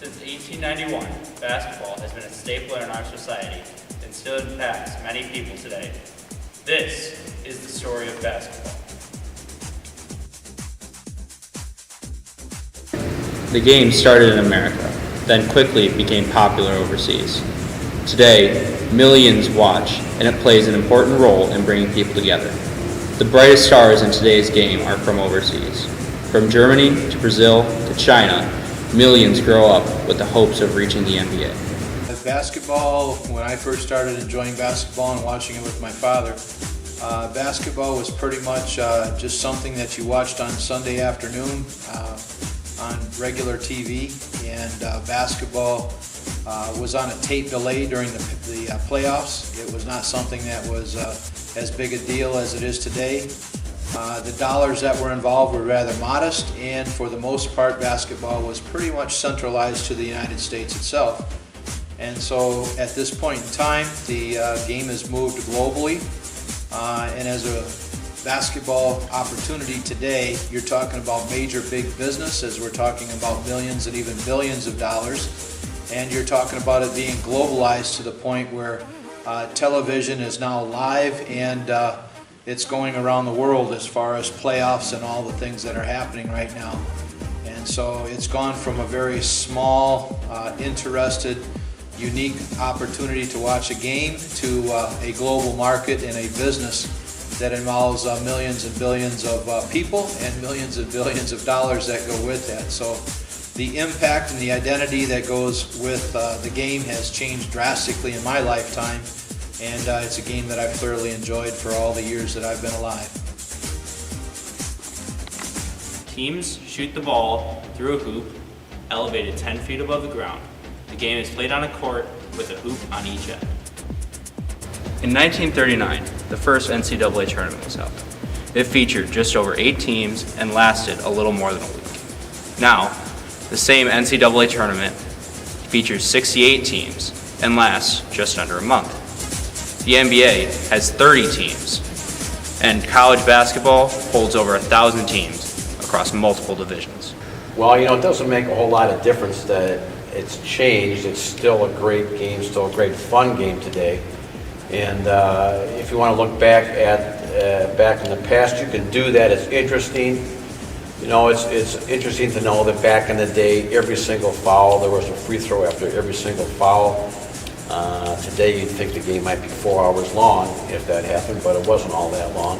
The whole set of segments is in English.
Since 1891, basketball has been a staple in our society and still impacts many people today. This is the story of basketball. The game started in America, then quickly became popular overseas. Today, millions watch, and it plays an important role in bringing people together. The brightest stars in today's game are from overseas. From Germany to Brazil to China, millions grow up with the hopes of reaching the NBA. Basketball, when I first started enjoying basketball and watching it with my father, basketball was pretty much just something that you watched on Sunday afternoon on regular TV, and basketball was on a tape delay during the playoffs. It was not something that was as big a deal as it is today. The dollars that were involved were rather modest, and for the most part basketball was pretty much centralized to the United States itself. And so at this point in time, the game has moved globally, and as a basketball opportunity today, you're talking about major big business, as we're talking about millions and even billions of dollars, and you're talking about it being globalized to the point where television is now live, and it's going around the world as far as playoffs and all the things that are happening right now. And so it's gone from a very small, interested, unique opportunity to watch a game to a global market and a business that involves millions and billions of people and millions and billions of dollars that go with that. So the impact and the identity that goes with the game has changed drastically in my lifetime, and it's a game that I've thoroughly enjoyed for all the years that I've been alive. Teams shoot the ball through a hoop elevated 10 feet above the ground. The game is played on a court with a hoop on each end. In 1939, the first NCAA tournament was held. It featured just over 8 teams and lasted a little more than a week. Now, the same NCAA tournament features 68 teams and lasts just under a month. The NBA has 30 teams, and college basketball holds over 1,000 teams across multiple divisions. Well, it doesn't make a whole lot of difference that it's changed. It's still a great game, still a great fun game today. And if you want to look back at back in the past, you can do that. It's interesting. It's interesting to know that back in the day, every single foul, there was a free throw after every single foul. Today, you'd think the game might be 4 hours long if that happened, but it wasn't all that long.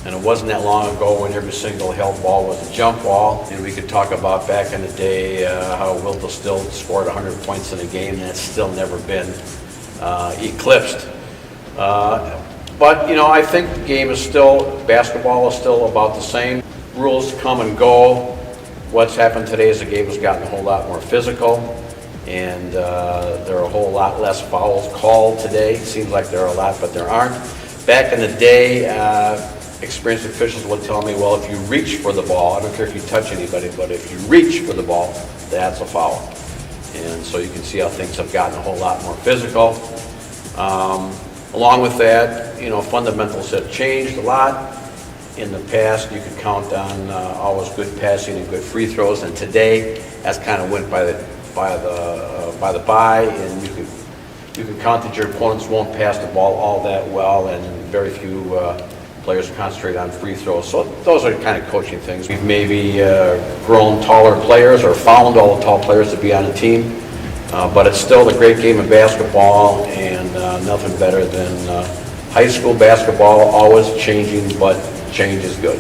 And it wasn't that long ago when every single held ball was a jump ball. And we could talk about back in the day how Wilt Still scored 100 points in a game, and it's still never been eclipsed. But I think the game is still, basketball is still about the same. Rules come and go. What's happened today is the game has gotten a whole lot more physical, and there are a whole lot less fouls called today. It seems like there are a lot, but there aren't. Back in the day, experienced officials would tell me, well, if you reach for the ball, I don't care if you touch anybody, but if you reach for the ball, that's a foul. And so you can see how things have gotten a whole lot more physical. Along with that, fundamentals have changed a lot. In the past, you could count on always good passing and good free throws, and today, that's kind of went by and you can count that your opponents won't pass the ball all that well, and very few players concentrate on free throws. So those are kind of coaching things. We've maybe grown taller players or found all the tall players to be on a team. But it's still a great game of basketball, and nothing better than high school basketball, always changing, but change is good.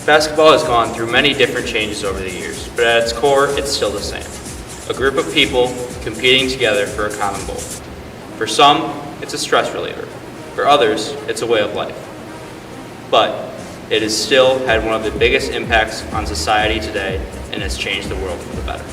Basketball has gone through many different changes over the years, but at its core, it's still the same. A group of people competing together for a common goal. For some, it's a stress reliever. For others, it's a way of life. But it has still had one of the biggest impacts on society today, and has changed the world for the better.